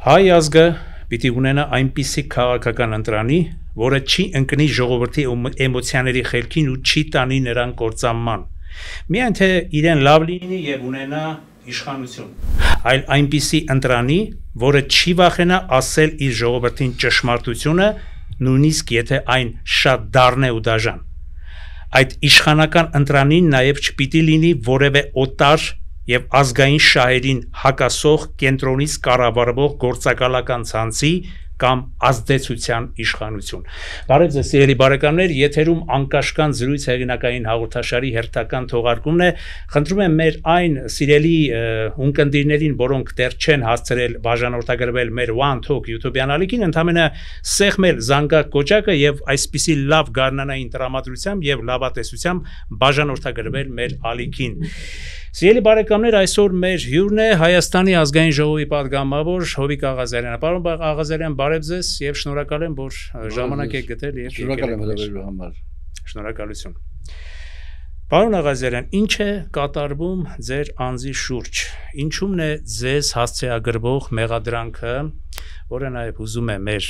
Հայ ազգը պիտի ունենա այնպիսի քաղաքական ընտրանի, որը չի ընկնի ժողովրդի էմոցիաների խելքին ու չի տանի նրան կործանման։ Միայն թե իրեն լավ լինի եւ ունենա իշխանություն, այլ այնպիսի ընտրանի, որը չի վախենա ասել իր ժողովրդին ճշմարտությունը, նույնիսկ եթե այն շատ դառն է ու դաժան։ Այդ իշխանական ընտրանին նաև չպիտի լինի որևէ օտար եւ ազգային շահերին հակասող կենտրոնից կառավարվող գործակալական ցանցի կամ ազդեցության իշխանություն։ Բարև ձեզ սիրելի բարեկամներ, եթերում անկաշկանդ զրույց հեղինակային հաղորդաշարի հերթական թողարկումն է։ Խնդրում եմ մեր այն սիրելի ունկնդիրներին, որոնք դեռ չեն հասցրել բաժանորդագրվել մեր One Talk YouTube-յան ալիքին, ընդհանրապես սեղմել զանգակ կոճակը եւ այսպիսի լավ գարնանային տրամադրությամբ եւ լավատեսությամբ բաժանորդագրվել մեր ալիքին։ Սիրելի բարեկամներ, այսօր մեր հյուրն է Հայաստանի ազգային ժողովի պատգամավոր Հովիկ Աղազարյանը։ Պարոն Աղազարյան, բարև ձեզ եւ շնորհակալ եմ, որ ժամանակ եք գտել եւ շնորհակալ եմ հրավերելու համար։ Շնորհակալություն։ Պարոն Աղազարյան, ինչ է կատարվում ձեր անձի շուրջ։ Ինչու՞մն է ձեզ հասցեագրվող մեղադրանքը, որը նաեւ ուզում է մեր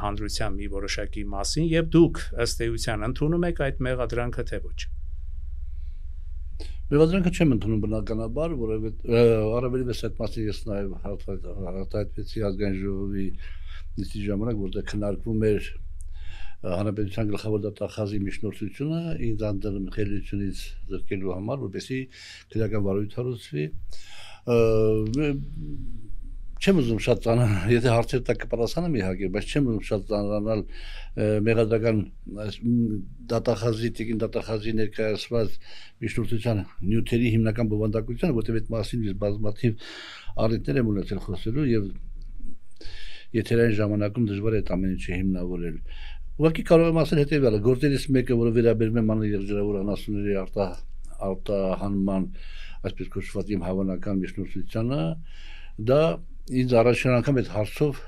հանրության մի որոշակի մասին եւ դուք ըստ էության ընդունում եք այդ մեղադրանքը թե ոչ։ Մեղադրանքը չեմ ընդունում բնականաբար, որովհետեւ առավելևս այդ մասին ես նաև հաղորդեցի ազգային ժողովի նիստի ժամանակ, որտեղ քննարկվում էր հանրապետության գլխավոր դատախազի միջնորդությունը ինձ անդրում խելությունից զրկելու համար, որպեսզի քրեական վարույթ հարուցվի։ Չեմ ուզում շատ ծանրանալ, եթե հարցեր տակ կպատասխանեմ իհարկե, բայց չեմ ուզում շատ ծանրանալ մեղադրական դատախազի, տիկին դատախազի ներկայացված միջնորդության նյութերի հիմնական բովանդակությունը, որտեղ այդ մասին ես բազմաթիվ առիթներ եմ ունեցել խոսելու եւ եթերային ժամանակում դժվար է այդ ամեն ինչը հիմնավորել։ Ուղղակի կարող եմ ասել հետեւյալը, գործերից մեկը, որը վերաբերում է մանր երջերավոր անասունների արտահանման, այսպես կոչված իմ հավանական միջնորդությանը, դա ինձ առաջին անգամ այդ հարցով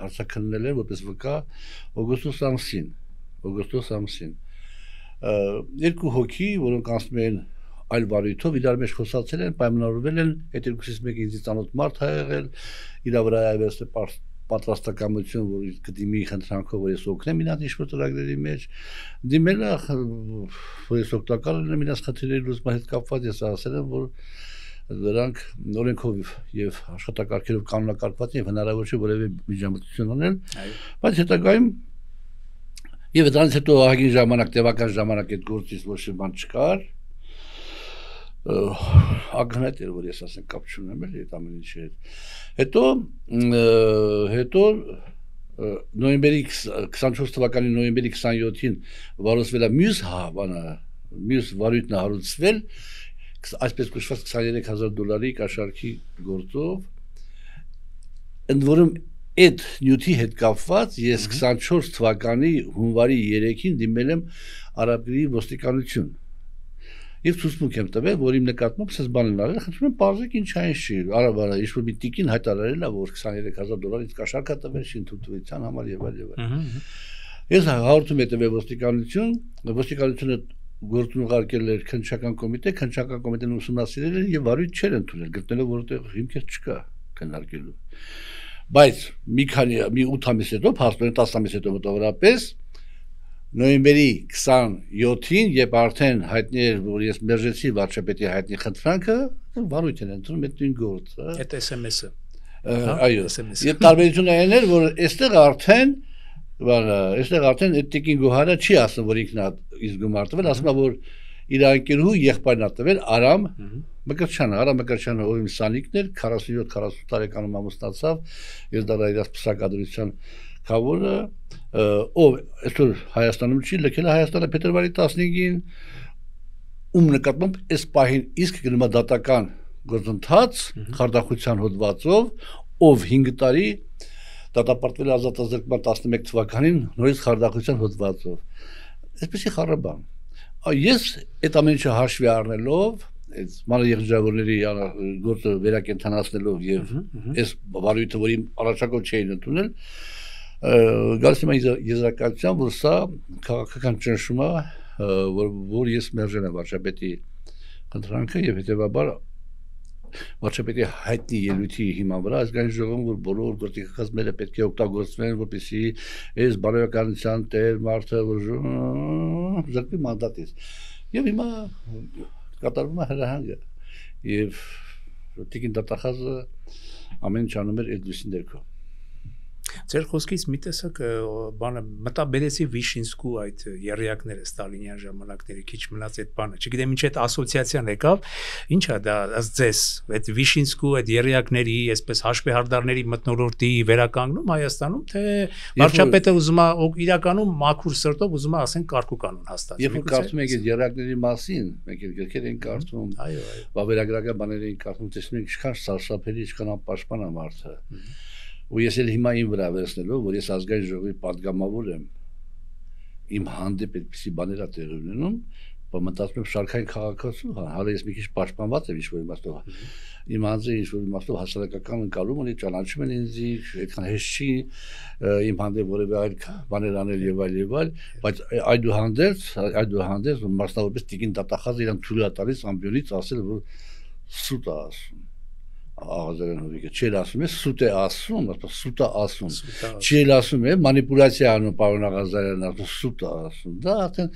հարցաքննել է որպես վկա օգոստոս ամսին։ Երկու հոգի, որոնք անցնում են այլ վարույթով, իրար մեջ խոսացել են, պայմանավորվել են, այդ երկուսից մեկը ինձ ծանոթ մարդ է եղել, իր վրա է վերցրել պատրաստակամություն, որ կդիմի խնդրանքով, որ ես օգնեմ իրան ինչ-որ ծրագրերի մեջ, դիմել է, որ ես օգտակար լինեմ իրաց խնդիրների լուծման հետ կապված, ես ասել եմ, որ դրանք օրենքով եւ աշխատակարգերով կանոնակարգված են եւ հնարավոր չէ որևէ միջամտություն անել, բայց հետագայում եւ դրանից հետո ահագին ժամանակ, տևական ժամանակ այդ գործից ոչ մի բան չկար, ակնհայտ էր, որ ես ասեմ կապ չունեմ էլի այդ ամեն ինչի հետ։ Հետո նոյեմբերի 24 թվականի նոյեմբերի 27-ին վարուցվել է մյուս վարույթն հարուցվել այսպես կոչված $23,000 կաշառքի գործով, ընդ որում այդ նյութի հետ կապված ես 24 թվականի հունվարի 3-ին դիմել եմ Արաբգրի ոստիկանություն եւ ցուցմունք եմ տվել, որ իմ նկատմամբ սենց բան են արել, խնդրում եմ բարձեք ինչ այն չի, Արաբը ինչ-որ մի տիկին հայտարարել է, որ $23,000 կաշառք է տվել շինթույլտվության համար եւ այլ։ Ես հաղորդում եմ տվել ոստիկանությունը գործուն ուղարկել էր քննչական կոմիտեն ուսումնասիրել էր եւ վարույթ չէր ընդունել, գտնելով որտեղ հիմքեր չկա քննարկելու։ Բայց մի 8 ամիս հետո, փաստորեն 10 ամիս հետո մոտավորապես նոյեմբերի 27-ին, երբ արդեն հայտնի էր, որ ես մերժեցի վարչապետի հայտնի խնդրանքը, վարույթ են ընդունում այդ նույն գործը։ Այդ SMS-ը։ Այո։ Եվ տարբերությունը այն էր, որ այստեղ արդեն այդ տիկին Գոհարը չի ասում, որ ինքն է իսկ գումարտվել, ասում է, որ իր անկերուհու եղբայրն է տվել Արամ Մկրտչյանը, ով իմ սանիկն էր, 47-48 տարեկանում ամուսնացավ, ես դա իր փսակադրության քավորը, ով այսօր Հայաստանում չի, լքել է Հայաստանը փետրվարի 15-ին, ում նկատմամբ այս պահին իսկ գնում է դատական գործընթաց խարդախության հոդվածով, ով 5 տարի դատապարտվել է ազատազրկման 11 թվականին նորից խարդախության հոդվածով։ Այսպեսի խառաբան։ Ես այդ ամեն ինչը հաշվի առնելով, այս մանր երջավորների գործը վերակենդանացնելով եւ այս վարույթը, որ իմ առաջարկով չէին ընդունել, գալիս եմ եզրակացության, որ սա քաղաքական ճնշում է, որ ես մերժել եմ վարչապետի խնդրանքը եւ հետեւաբար վարչապետի հայտնի ելույթի հիման վրա ազգային ժողովում որ բոլոր գործիքակազմերը պետք է օգտագործվեն որպեսզի այս բարոյականության տեր մարդը զրկվի մանդատից եւ հիմա կատարվում է հրահանգը եւ Տիկին Դատախազը ամեն ինչ անում էր այդ լույսի ներքո Ձեր խոսքից մի տեսակ բանը մտաբերեցի Վիշինսկու այդ երեակները Ստալինյան ժամանակների քիչ մնաց այդ բանը չգիտեմ ինչ այդ ասոցիացիան եկավ ինչա դա ըստ ձեզ այդ Վիշինսկու այդ երեակների այսպես հաշվեհարդարների մթնոլորտի վերականգնում Հայաստանում թե վարչապետը ուզում է իրականում մաքուր սրտով ուզում է ասեն կարգու կանոն հաստատել Երբ կարծում եք այդ երեակների մասին մենք էլ գրքեր ենք կարդում վավերագրական բաներ ենք կարդում տեսնում ենք ինչքան սարսափելի ինչքան անպաշտպան է մարդը ու ես էլ հիմա իմ վրա վերցնելով, որ ես ազգային ժողովի падգամավոր եմ, իմ հանդեպ այդպիսի բաներ է տեղի ունենում, մտածում եմ շարքային քաղաքացու, հələ ես մի քիչ պաշտպանված եմ ինչ-որ իմաստով, իմ անձը ինչ-որ իմաստով հասարակական ընկալում ունի, ճանաչում են ինձ, այդքան հեշտ չի իմ հանդեպ որևէ այլ բաներ անել եւ այլ, բայց այդուհանդերձ մասնավորապես Տիկին Դատախազը իրան թույլ է տալիս ամբիոնից ասել, որ սուտ է ասում Աղազարյան հովիկը չել ասում է սուտ է ասում, սուտ է ասում, չել ասում է մանիպուլյացիա անում պարոն Աղազարյանն ասում սուտ է ասում, դա արդեն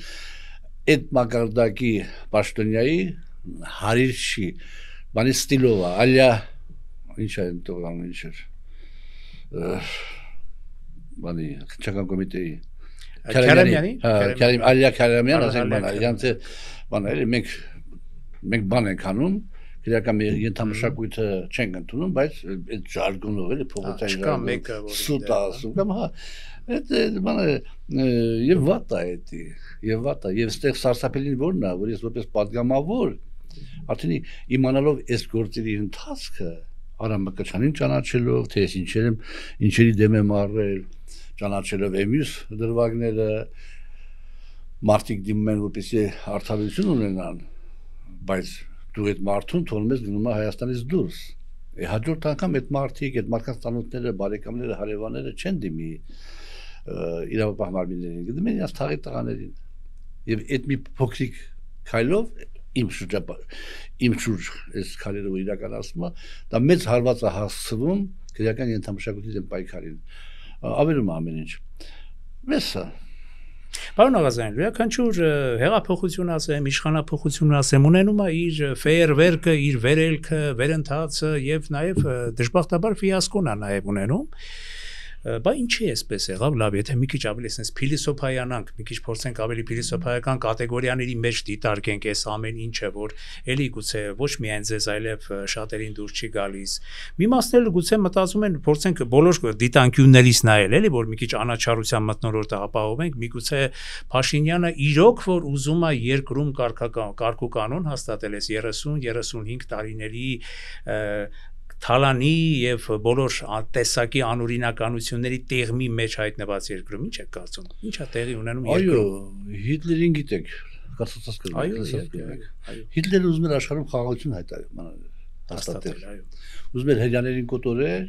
այդ մակարդակի պաշտոնյայի հարիր չի, բանի ստիլով է, ալյա ինչ է տողան ինչ էր, բանի քննչական կոմիտեի Ալյա Քարամյան ասենք բանը, իրանց բանը էլի մենք բան ենք անում Իրական ենթամշակույթը չենք ընդունում, բայց այդ ժարգոնով էլի փողոցային ժարգոնով սուտ ասում կամ հա այդ բանը եւ վատ է դա եւ վատ է եւ այստեղ սարսափելին որն է որ ես որպես падգամավոր արդեն իմանալով այս գործերի ընթացքը Արամ Մկրտչյանին ճանաչելով թե ես ինչերի դեմ եմ առել ճանաչելով εμյուս դրվագները մարդիկ դիմում են որպեսզի արդարություն ունենան բայց դու այդ մարդուն թողնում ես գնում Հայաստանից դուրս հաջորդ անգամ այդ մարդիկ այդ մարդկանց ծանոթները բարեկամները հարևանները չեն դիմի իրավապահ մարմիններին գտնում են իրաց թաղի տղաներին եւ այդ մի փոքրիկ քայլով իմ շուրջ այս քայլերը որ իրականացվում է դա մեծ հարված է հասցվում քրեական ենթամշակույթի դեմ պայքարին ավելում ամեն ինչ մեսա Պարոն Աղազարյան, յուրաքանչյուր հեղափոխություն ասեմ, իշխանափոխություն ասեմ, ունենում է իր ֆեյերվերկը, իր վերելքը, վերընթացը եւ նաեւ դժբախտաբար ֆիասկոն է նաեւ ունենում։ Բա ինչի է այսպես եղավ, լավ, եթե մի քիչ ավելի sense փիլիսոփայանանք, մի քիչ փորձենք ավելի փիլիսոփայական կատեգորիաների մեջ դիտարկենք այս ամեն ինչը, որ էլի գուցե ոչ միայն ձեզ, այլև շատերին դուր չի գալիս։ Մի մասն էլ գուցե մտածում են, փորձենք բոլոր դիտանկյուններից նայել, էլի, որ մի քիչ անաչառության մթնոլորտը ապահովենք, միգուցե Փաշինյանը իրոք որ ուզում է երկրում կարգու կանոն հաստատել այս 30-35 տարիների Թալանի եւ բոլոր տեսակի անօրինականությունների տեղմի մեջ հայտնված երկրում ինչ է կարծում ինչա տեղի ունենում երկրում Այո Հիտլերին գիտեք կասացած կրնեք Հիտլերը ուզում էր աշխարհում խաղաղություն հաստատել ուզում էր հերյաներին կոտորել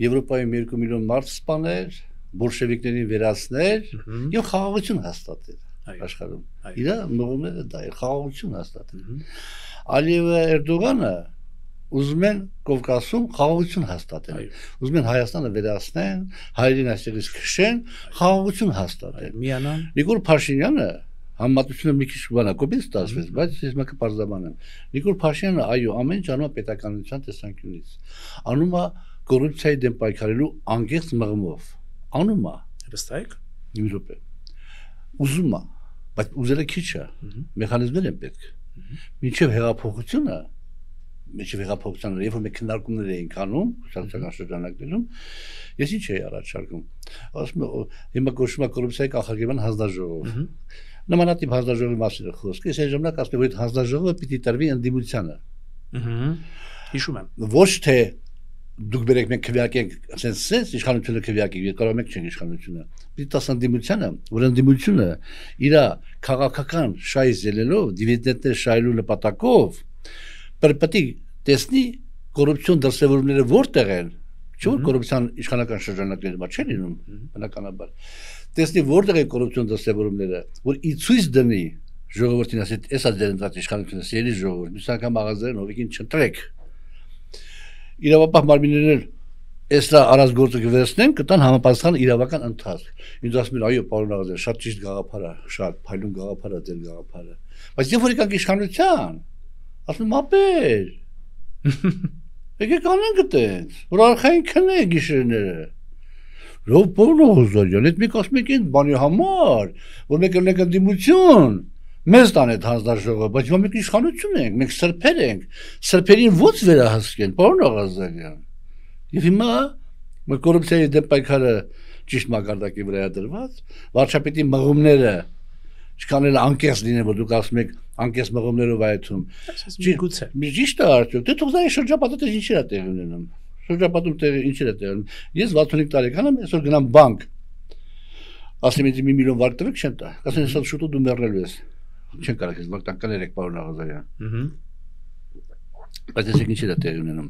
Եվրոպայում 2 միլիոն մարդ սպանել բոլշևիկներին վերացնել եւ խաղաղություն հաստատել աշխարհում իր մղումները դա է խաղաղություն հաստատել Ալիևը Էրդողանը ուզում են Կովկասում խաղաղություն հաստատել ուզում են Հայաստանը վերացնեն հայերին այստեղից քշեն խաղաղություն հաստատել միանան Նիկոլ Փաշինյանը համատությունը մի քիչ բանակոպից ստացվեց բայց ես մեկը բարձրաբանեմ Նիկոլ Փաշինյանը այո ամեն ինչ անում է պետականության տեսանկյունից անում է կոռուպցիայի դեմ պայքարելու անկեղծ մղումով անում է վստահ մի րոպե ուզում է բայց ուզելը քիչ է մեխանիզմներ են պետք մինչև հեղափոխությունը Մեջի հեղափոխությունը երբ որ մենք քննարկումներ էինք անում սոցիալական շրջանակներում ես ինչ էի առաջարկում ասում հիմա կոչվում է կոռուպցիայի կանխարգելման հանձնաժողով նմանատիպ հանձնաժողովի մասին է խոսքը ես այն ժամանակ ասում եմ որ այդ հանձնաժողովը պիտի տրվի ընդդիմությանը հիշում եմ ոչ թե դուք բերեք մենք քվեարկենք ասենց իշխանությունը քվեարկենք եւ կարող ենք չենք իշխանությունը պիտի տաս ընդդիմությանը որ ընդդիմությունը իր քաղաքական շահից ելնելով դիվիդենդներ շահելու նպատակով Պետք տեսնի կոռուպցիոն դրսևորումները որտեղ են, չէ՞ որ կոռուպցիան իշխանական շրջանակներում չէ լինում, բնականաբար։ Տեսնի որտեղ են կոռուպցիոն դրսևորումները, որ ի ցույց դնի ժողովրդին ասել, էսա դեր ընտրած իշխանությունը սիրելի ժողովուրդ, մյուս անգամ Աղազարյան Հովիկին չընտրեք, իրավապահ մարմիններն Էսա արած գործը կվերցնեն, կտան համապատասխան իրավական ընթացք։ Ինձ ասում են, այո, պարոն Աղազյան, շատ ճիշտ գաղափար է, շատ փայլուն գաղափար է ձեր գաղափարը։ Բայց երբ որ եկանք իշխանության, ասում եմ, ապեր։ Եկեք անենք այդպես, որ արխային քնեն գիշերները։ Ո՞վ պարոն Աղազյան, այդ մեկ ասում եք այն բանի համար, որ մեկ ելնեք ընդդիմություն, մեզ տան այդ հանձնաժողովը, բայց մենք իշխանություն ենք, մենք սրբեր ենք, սրբերին ո՞նց վերահսկեն, պարոն Աղազյան։ Եվ հիմա մեր կոռուպցիայի դեմ պայքարը ճիշտ մակարդակի վրա է դրված, վարչապետի մղումները ինչքան էլ անկեղծ լինեն, որ դուք ասում եք անկեղծ մղումներով այդում։ Ճիշտ է արդյոք, դե թող դա շրջապատը ինչի է տեղի ունենում։ Շրջապատում տեղի ինչի է տեղի ունենում։ Ես 65 տարեկան եմ, այսօր գնամ բանկ։ Ասեմ ինձ 1 միլիոն վարկ տվեք, չեմ տա։ Ասեն հեսա շուտով դու մեռնելու ես։ Չեն կարող ես բանկ կներեք, պարոն Աղազարյան։ Բայց ես ինչի է տեղի ունենում։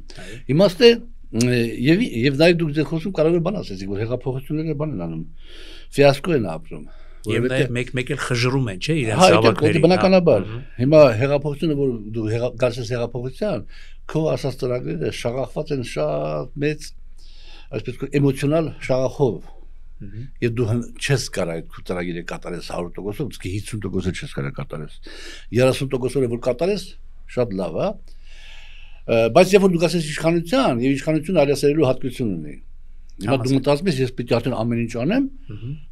Իմաստը Եվ նաև դուք ձեր խոսում կարևոր բան ասեցիք, որ հեղափոխությունները բան են անում, ֆիասկո են ապրում։ Եվ նաև մեկ էլ խժռում են, չէ՞, իրենց զավակներին։ Բնականաբար։ Հիմա հեղափոխությունը, որ դու գալիս ես հեղափոխության, քո ասած ծրագրերը շաղախված են շատ մեծ, այսպես էմոցիոնալ շաղախով։ Եվ դու չես կարող այդ ծրագիրը կատարես 100%-ով, իսկ 50%-ը չես կարող կատարես։ 30%-ը որ կատարես, շատ լավ է։ Բայց երբ որ դու գալիս իշխանության, եւ իշխանությունը արիասերելու հատկություն ունի։ Հիմա դու մտածում ես, ես պիտի արդեն ամեն ինչ անեմ,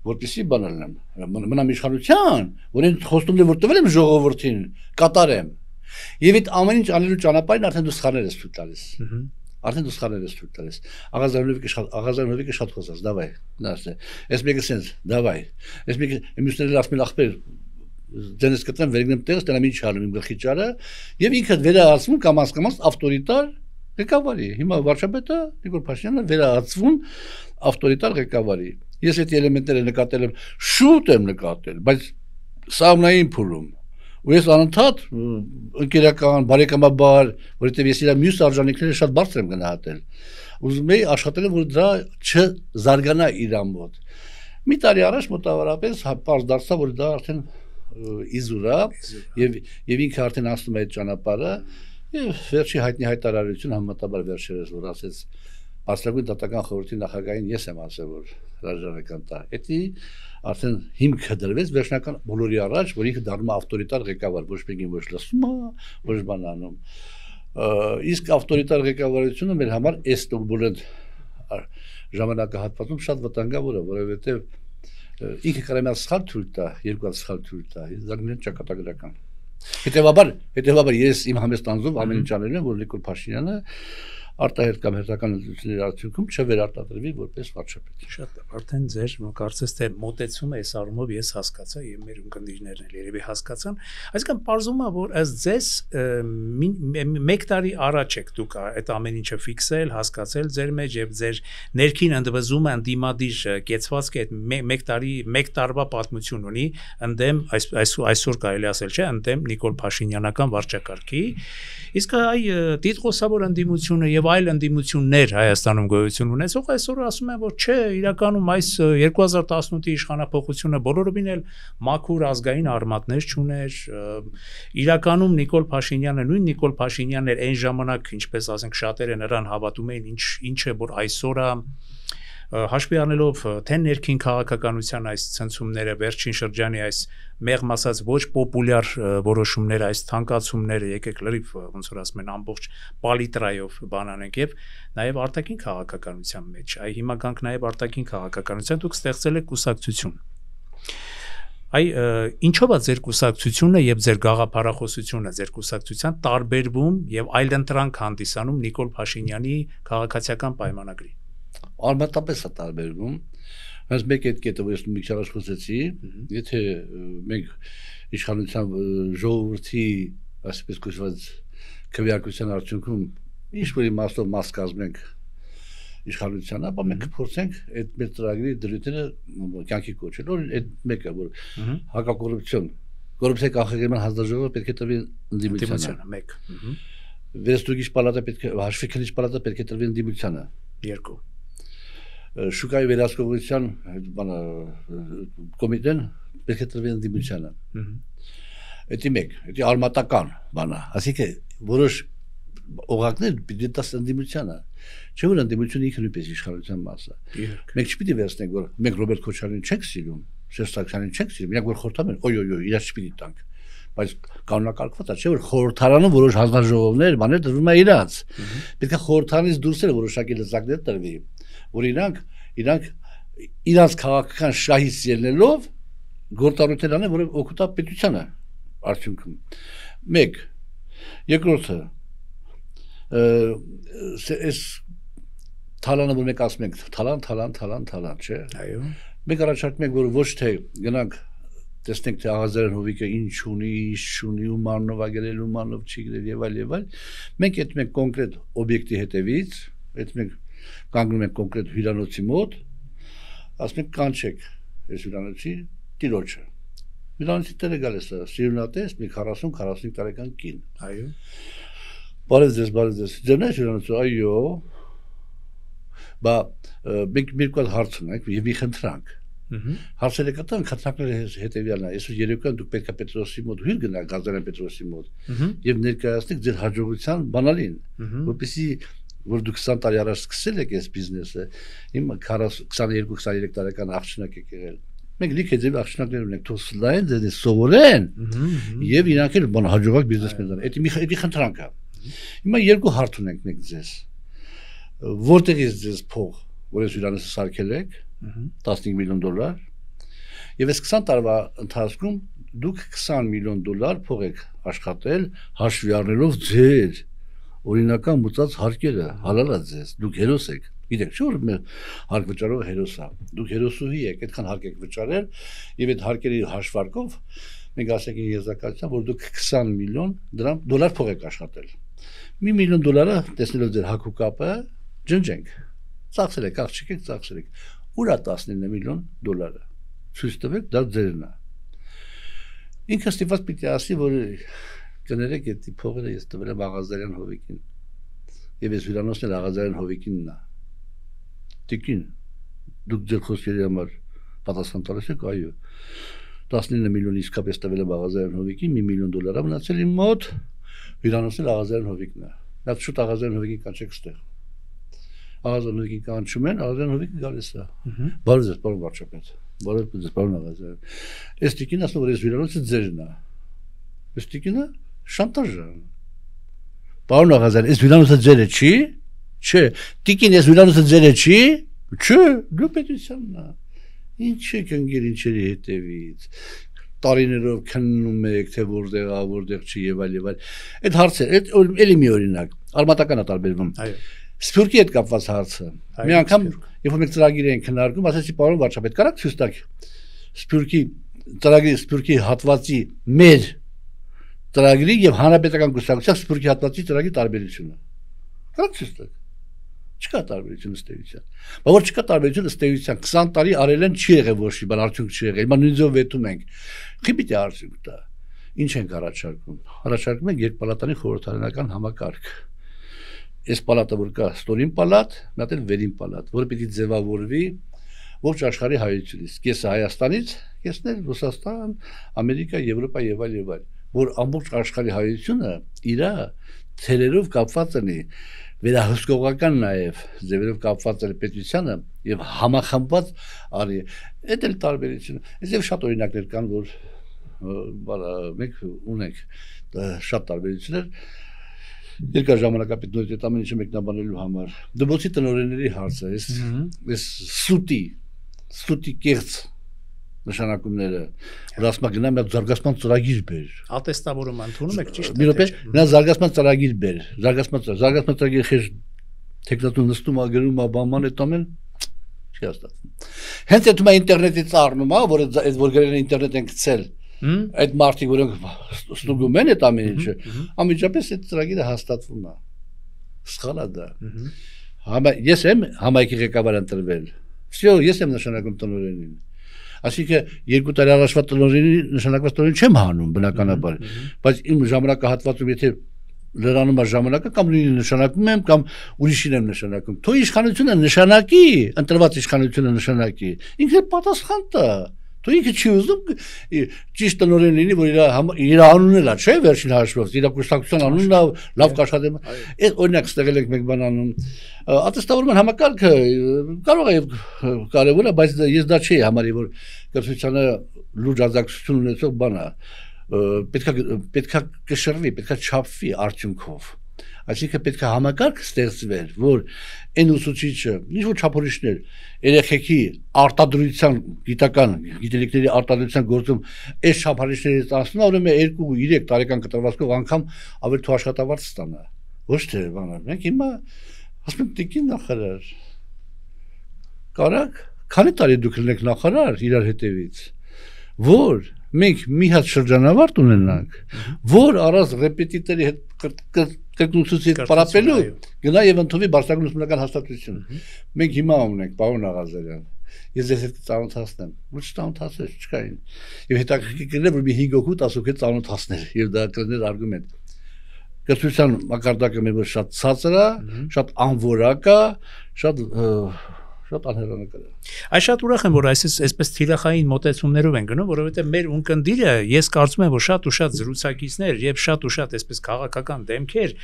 որպեսզի բան անեմ։ Մնամ իշխանության, որ այն խոստումները որ տվել եմ ժողովրդին, կատարեմ։ Եվ այդ ամեն ինչ անելու ճանապարհին արդեն դու սխալներ ես թույլ տալիս։ Արդեն դու սխալներ ես թույլ տալիս։ Աղազարյանը շատ խոսած, դավայ, նասե։ Ես մեկը sense, դավայ։ Ես մեկը մյուսները ասում են ախպեր Դենես կտրեմ վերգնեմ տեղս, դրանք ինչ անում իմ գլխի ճարը, եւ ինքը վերահացվում կամաց ավտորիտար ղեկավարի։ Հիմա վարչապետը Նիկոլ Փաշինյանը վերահացվում ավտորիտար ղեկավարի։ Ես այդ էլեմենտները նկատել եմ, շուտ եմ նկատել, բայց սահմանային փուլում։ Ու ես անընդհատ ընկերական, բարեկամաբար, որովհետեւ ես իր մյուս արժանինքները շատ բարձր եմ գնահատել։ Ուզում եի աշխատել, որ դա չզարգանա իրան մոտ։ Մի տարի առաջ մոտավորապես պարզ դարձավ, որ դա արդեն իզուրա եւ ինքը արդեն ասում է այդ ճանապարհը եւ վերջի հայտնի հայտարարություն համեմատաբար վերջերս որ ասեց Բարձրագույն դատական խորհրդի նախագահին ես եմ ասել որ հրաժարական տա էդի արդեն հիմքը դրվեց վերջնական բոլորի առաջ որ ինքը դառնում է ավտորիտար ղեկավար ոչ մեկին ոչ լսում է ոչ բան անում իսկ ավտորիտար ղեկավարությունը մեր համար այս տուրբուլենտ ժամանակահատվածում շատ վտանգավոր է որովհետեւ ինքը կարող է սխալ թույլ տա, երկու սխալ թույլ տա, զարգանան ճակատագրական։ Հետևաբար ես իմ համեստանձով ամեն ինչ անել եմ, որ Նիկոլ Փաշինյանը արտահերտ կամ հերթական ընդդիմությունների արդյունքում չվերարտադրվի որպես վարչապետ։ Շատ արդեն ձեր կարծես թե մոտեցումը այս առումով ես հասկացա եւ մեր ունկնդիրներն էլ երևի հասկացան։ Այսինքն պարզում է որ ըստ ձեզ 1 տարի առաջ եք դուք այդ ամեն ինչը ֆիքսել, հասկացել ձեր մեջ եւ ձեր ներքին ընդվզումը ընդդիմադիր կեցվածքը այդ 1 տարվա պատմություն ունի ընդդեմ այսօր կարելի ասել չէ ընդդեմ Նիկոլ Փաշինյանական վարչակարգի իսկ այ դիտխոսավոր ընդդիմությունը եւ այլ ընդդիմություններ Հայաստանում գոյություն ունեցող այսօր ասում են որ չէ իրականում այս 2018-ի իշխանապողությունը բոլորովին էլ մաքուր ազգային արմատներ չուներ իրականում Նիկոլ Փաշինյանը նույն Նիկոլ Փաշինյանն էր այն ժամանակ ինչպես ասենք շատերը նրան հավատում էին ինչը որ այսօրը հաշվի առնելով թե ներքին քաղաքականության այս ցնցումները վերջին շրջանի այս մեղմ ասած ոչ պոպուլյար որոշումները այս թանկացումները եկեք լրիվ ոնց որ ասում են ամբողջ պալիտրայով բան անենք եւ նաեւ արտաքին քաղաքականության մեջ այ հիմա գանք նաեւ արտաքին քաղաքականության դուք ստեղծել եք կուսակցություն այ ինչով է ձեր կուսակցությունը եւ ձեր գաղափարախոսությունը ձեր կուսակցության տարբերվում եւ այլընտրանք հանդիսանում Նիկոլ Փաշինյանի քաղաքացիական պայմանագրի Արմատապես է տարբերվում հենց մեկ այդ կետը որ ես մի քիչ առաջ խոսեցի եթե մենք իշխանության ժողովրդի այսպես կոչված քվեարկության արդյունքում ինչ որ իմաստով մաս կազմենք իշխանությանը ապա մենք փորձենք այդ մեր ծրագրի դրույթները կյանքի կոչել որ այդ մեկը որ հակակոռուպցիոն կոռուպցիա կանխարգելման հանձնաժողովը պետք է տրվի ընդդիմությանը մեկ վերստուգիչ պալատը պետք է հաշվի քննիչ պալատը պետք է տրվի ընդդիմությանը երկու շուկայի վերահսկողության բանը կոմիտեն պետք է տրվի ընդդիմությանը Էդի մեկ, էդի արմատական բանը, ասիկե որոշ օղակներ պիտի տաս ընդդիմությանը Չէ՞ որ ընդդիմությունը ինքը նույնպես իշխանության մաս է։ Մենք չպիտի վերցնենք որ մենք Ռոբերտ Քոչարյանին չենք սիրում, Սերժ չենք սիրում, իրանք որ խորհրդան են, օյ, իրաց չպիտի տանք։ Բայց կանոնակարգված է, չէ՞ որ խորհրդարանը որոշ հանձնաժողովներ, բաներ դրվում է իրանց։ Պետք է խորհրդանից դուրս էլ որոշակի լծակներ տրվի, որ իրանք քաղաքական շահից ելնելով գործառույթներ անեն, որը օգուտա պետությանը արդյունքում։ Մեկ, երկրորդը այս թալանը որ մենք ասում ենք թալան, չէ՞։ Այո։ Մենք առաջարկում ենք որ ոչ թե գնանք տեսնենք թե Աղազարյան Հովիկը ինչ ունի, ու մանով ագերել, ու մանով չի գրել եւ այլ։ Մենք այդ մենք կոնկրետ օբյեկտի հետևից, այդ մենք կանգնում ենք կոնկրետ հյուրանոցի մոտ, ասում ենք կանչեք այս հյուրանոցի տիրոջը։ Հյուրանոցի տերը գալիս է, սիրունատես, մի 40-45 տարեկան կին։ Այո։ Բարև ձեզ։ Ձերն է հյուրանոցը, այո։ Բա մենք մի կողմ հարց ունենք եւ մի խնդրանք։ Հարցերը կտան խնդրանքները հետեւյալն է, այսօր երեկոյան դուք պետք է Պետրոսի մոտ հյուր գնաք Ղազարյան Պետրոսի մոտ եւ ներկայացնեք ձեր հաջողության բանալին, որպեսզի որ դուք 20 տարի առաջ սկսել եք այս բիզնեսը, իմ 22-23 տարեկան աղջնակ եք եղել։ Մենք լիքը ձեր աղջնակներ ունենք, թող սլայն ձեզ սովորեն եւ իրանք էլ բան հաջողակ բիզնեսմեն դառնան։ Այդ մի խնդրանք է։ Հիմա երկու հարց ունենք մենք ձեզ։ Որտեղից ձեզ փող, որ այս հյուրանոցը սարքել եք, $15 միլիոն, եւ այս 20 տարվա ընթացքում դուք $20 միլիոն փող եք աշխատել, հաշվի առնելով ձեր օրինական մուծած հարկերը, հալալա ձեզ, դուք հերոս եք, գիտեք, չէ՞ որ մեր հարկ վճարողը հերոս է, դուք հերոսուհի եք, այդքան հարկ եք վճարել, եւ այդ հարկերի հաշվարկով մենք ասենք եզրակացության, որ դուք $20 միլիոն փող եք աշխատել։ $1 միլիոն տեսնելով ձեր հակու կապը, ջնջենք, ծախսել եք, աղջիկ եք, ծախսել եք, ուր է $19 միլիոն, ցույց տվեք, դա ձերն է։ Ինքը ստիպված պիտի ասի, որ կներեք այդ փողերը ես տվել եմ Աղազարյան Հովիկին։ Եվ այս հյուրանոցն էլ Աղազարյան Հովիկինն է։ Տիկին, դուք ձեր խոսքերի համար պատասխան տալիս եք, այո։ 19 միլիոն իսկապես տվել եմ Աղազարյան Հովիկին, $1 միլիոն մնացել իմ մոտ, հյուրանոցն էլ Աղազարյան Հովիկն է։ Նա շուտ Աղազարյան Հովիկին կանչեք ստեղ։ Աղազարյան Հովիկին կանչում են, Աղազարյան Հովիկը գալիս է։ Բարև ձեզ, պարոն վարչապետ։ Բարև ձեզ, պարոն Աղազարյան։ Այս տիկին ասում որ այս հյուրանոցը ձերն է։ Այս տիկինը շանտաժ է։ Պարոն Աղազարյան, այս հյուրանոցը ձերը չի։ Չէ, տիկին այս հյուրանոցը ձերը չի։ Չէ, դու պետությանն է։ Ինչ եք ընկել ինչերի հետևից։ Տարիներով քննում եք, թե որտեղ չի եւ այլ։ Այդ հարցը, այդ էլի մի օրինակ, արմատական է տարբերվում։ Այո։ Սփյուռքի հետ կապված հարցը։ Մի անգամ, երբ որ մենք ծրագիր ենք քննարկում, ասացի պարոն վարչապետ, կարաք ցույց տաք Սփյուռքի հատվածի մեր ծրագրի եւ հանրապետական գուսակցության Սփյուռքի հատվածի ծրագրի տարբերությունը։ Կարաք ցույց տաք։ Չկա տարբերություն ըստ էության։ Բայց որ չկա տարբերություն ըստ էության 20 տարի արել են չի եղել ոչ մի բան արդյունք չի եղել։ Հիմա նույնիսկ վետում ենք։ Խի պիտի արդյունք տա։ Ինչ ենք առաջարկում։ Առաջարկում ենք երկպալատանի խորհրդարանական համակարգ։ Այս պալատը որ կա ստորին պալատ, մի հատ էլ վերին պալատ, որը պիտի ձևավորվի ողջ աշխարհի հայությունից, կեսը Հայաստանից, կեսն էլ Ռուսաստան, Ամերիկա, Եվրոպա եւ այլ, որ ամբողջ աշխարհի հայությունը իր թերերով կապված լինի, վերահսկողական նաեւ ձևերով կապված է պետությանը եւ համախմբված արի։ Այդ էլ տարբերությունը։ Այսինքն շատ օրինակներ կան, որ մենք ունենք շատ տարբերություններ։ Երկար ժամանակապետությունից այդ ամեն ինչը մեկնաբանելու համար դպրոցի տնօրենների հարցը, այս սուտի կեղծ նշանակումները, որ ասում գնամ մի զարգացման ծրագիր բեր։ Ատեստավորում ընդունում եք ճիշտ է։ Մի րոպե, նա զարգացման ծրագիր բեր, զարգացման ծրագիր խեժ տեխնատու նստում ա գրում ա բաման այդ ամեն չի հաստատվում։ Հենց այդ մա ինտերնետից առնում ա, որ այդ որ գրել են ինտերնետ են գցել այդ մարդիկ որոնք ստուգում են այդ ամեն ինչը, անմիջապես այդ ծրագիրը հաստատվում է։ Սխալ է դա։ Ես եմ համայնքի ղեկավար ընտրվել։ Всё, ես եմ նշանակում տնօրենին։ Այսինքն 2 տարի առաջվա տնօրենի նշանակված տնօրեն չեմ հանում բնականաբար, բայց իմ ժամանակահատվածում եթե լրանում է ժամանակը կամ նույնի նշանակում եմ կամ ուրիշին եմ նշանակում։ Թող իշխանությունը նշանակի, ընտրված իշխանությունը նշանակի։ Ինքը պատասխան տա։ Դու ինքը չի ուզում ճիշտ տնօրեն լինի, որ իր անունն էլ է, չէ՞, վերջին հաշվով, իր կուսակցության անունն է, լավ կաշխատեմ։ Այդ օրինակ ստեղել ենք մեկ բան անում։ Ատեստավորման համակարգը կարող է կարևոր է, բայց ես դա չի համարի, որ կրթությանը լուրջ ազդեցություն ունեցող բան է։ Պետքա կշռվի, պետքա չափվի արդյունքով։ Այսինքն պետք է համակարգ ստեղծվեր, որ այն ուսուցիչը, ինչ-որ չափորոշիչներ, երեխեքի արտադրության գիտական գիտելիքների արտադրության գործում այս չափորոշիչներից անցնա, ուրեմն 2-3 տարեկան կտրվածքով անգամ ավելի թու աշխատավարձ ստանա։ Ոչ թե բանը։ Մենք հիմա ասում ենք տիկին նախարար։ Կարակ, քանի տարի դուք ելնեք նախարար իրար հետևից, որ մենք մի հատ շրջանավարտ ունենանք, որ առանց ռեպետիտորի հետ կրկնությունից պարապելու գնա եւ ընդունի բարձրագույն ուսումնական հաստատություն։ Մենք հիմա ունենք, պարոն Աղազարյան, ես ձեզ հետ ծանոթացնեմ, ոչ ծանոթացել չկային։ Եվ հետաքրքիր կլիներ, որ մի 5 հոգու 10 հոգու ծանոթացնել, եւ դա կլիներ արգումենտ։ Կրթության մակարդակը մեր ոչ շատ ցածր է, շատ անորակ է, շատ անհեռանկար է։ Այս շատ ուրախ եմ, որ այսպես թիրախային մոտեցումներով են գնում, որովհետև մեր ունկնդիրը ես կարծում եմ, որ շատ ու շատ զրուցակիցներ եւ շատ ու շատ այսպես քաղաքական դեմքեր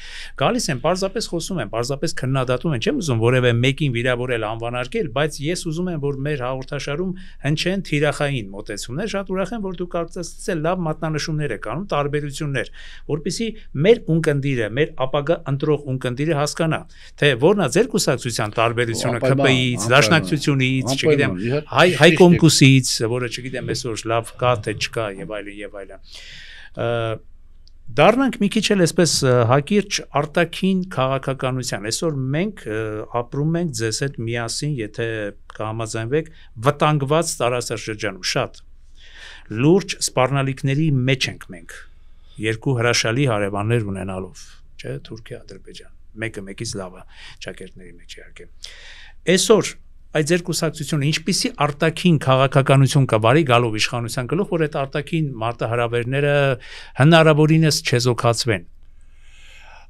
գալիս են, պարզապես խոսում են, պարզապես քննադատում են, չեմ ուզում որևէ մեկին վիրավորել, անվանարկել, բայց ես ուզում եմ, որ մեր հաղորդաշարում հնչեն թիրախային մոտեցումներ, շատ ուրախ եմ, որ դու կարծես լավ մատնանշումներ եք անում, տարբերություններ, որպեսզի մեր ունկնդիրը, մեր ապագա ընտրող ունկնդիրը հասկանա, թե որն է ձեր կուսակցության տարբերությունը ԿՊ-ից, Դաշնակցությունից, չգիտեմ, հայ կոմկուսից, որը չգիտեմ այսօր լավ կա թե չկա եւ այլն եւ այլն։ Դառնանք մի քիչ էլ այսպես հակիրճ արտաքին քաղաքականության։ Այսօր մենք ապրում ենք ձեզ հետ միասին, եթե կհամաձայնվեք, վտանգված տարածաշրջանում շատ լուրջ սպառնալիքների մեջ ենք մենք։ Երկու հրաշալի հարևաններ ունենալով, չէ՞, Թուրքիա, Ադրբեջան, մեկը մեկից լավը ճակերտների մեջ իհարկե։ Այսօր այդ ձեր կուսակցությունը ինչպիսի արտաքին քաղաքականություն կա բարի գալով իշխանության գլուխ, որ այդ արտաքին մարտահրավերները հնարավորինս չեզոքացվեն։